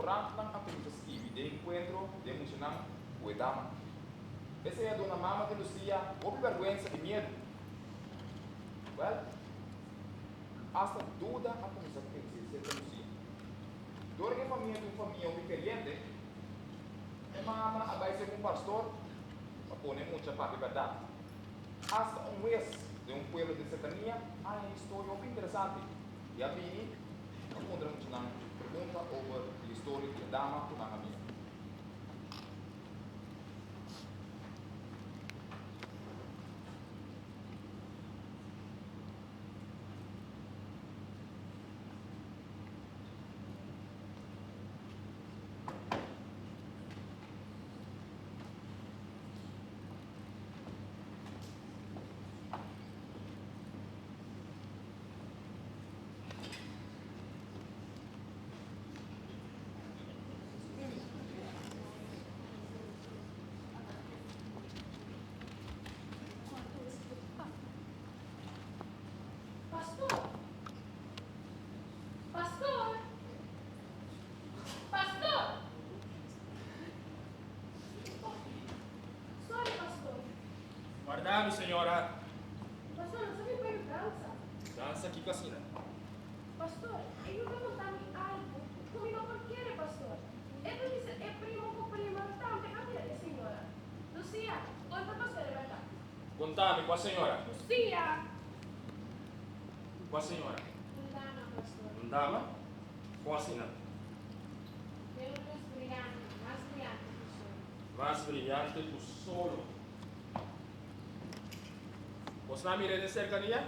durante la aperitiva de encuentro de emocional o dama. Essa é a dona Mama de Lucia, houve vergüenza e medo. Well, hasta duda a começar a crescer cerca de Lucia. Durante a família houve crente, a mama vai ser um pastor, para pôr muita parte de verdade. Hasta um vez de um pueblo de Setania, há uma história muito interessante. E a Bini, encontramos uma pergunta sobre a história da dama com a minha. Pastor! Pastor! Pastor! Sorry, pastor. Guardami, senhora. Pastor, não sabe bem dança. Dança aqui com a senhora. Pastor, eu não vou dar algo. Comigo por quê, pastor? Ele disse, é primo com prima, tante capire, senhora. Lucia, oi para pastor, é verdade. Contami com a senhora. Lucia! Com a senhora. Dama, pastor. Dama? Com a senhora. Eu luz brilhante, mais brilhante que o sol. Mais brilhante do solo. Você não mira de cercania?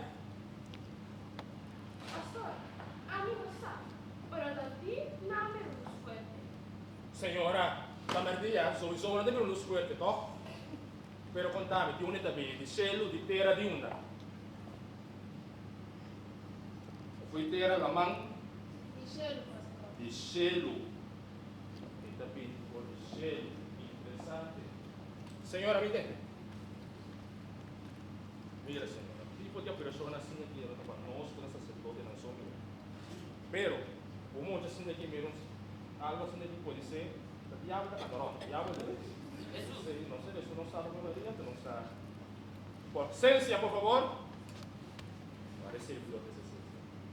Pastor, a mim não sabe. Pero da ti, não me luz fuerte. Senhora, la merdia, sono zona di luz fuerte, toh? Pero contami, di unita bene, di cielo, di terra, di onda. Fui terra, la man, Michelle, pastor. di cielo. Unita bene, di cielo. Interessante. Senhora, mi entende? Mira, senhora, tipo de persona assim aqui, nós, como sacerdote, não somos. Pero, o monte assim daqui mesmo, algo assim daqui pode ser, o diabo, não, o diabo é isso. Não sei, isso não sabe como é que não sabe. Por ciência, por favor. Parece que eu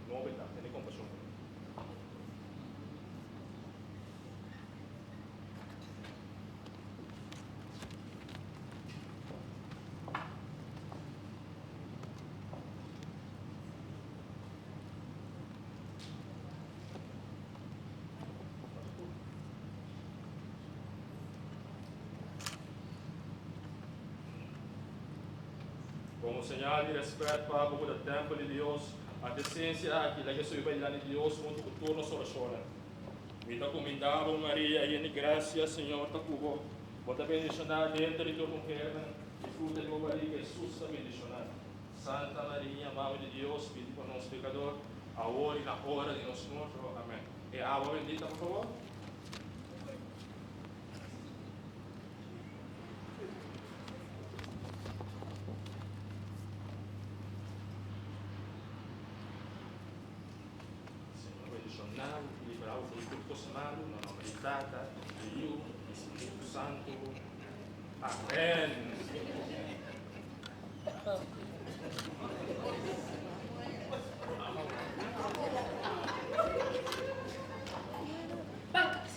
não vou dar, tem compaixão. Como señal de respeto para o templo de Deus, a decência que a sua bela de Deus junto com todas as orações. Me dá comendava Maria e em graça, Senhor, tá cubo. Bota bendicionar dentro de tua mulher, e fruta de tua barriga, Jesus está bendicionado. Santa Maria, Mãe de Deus, pede por nós pecador, agora e na hora de nosso morto. Amém. E a água bendita, por favor. Bendicionado, liberal do Espírito Santo, no nome de Tata, de Filho e Espírito Santo. Amém. Bancas!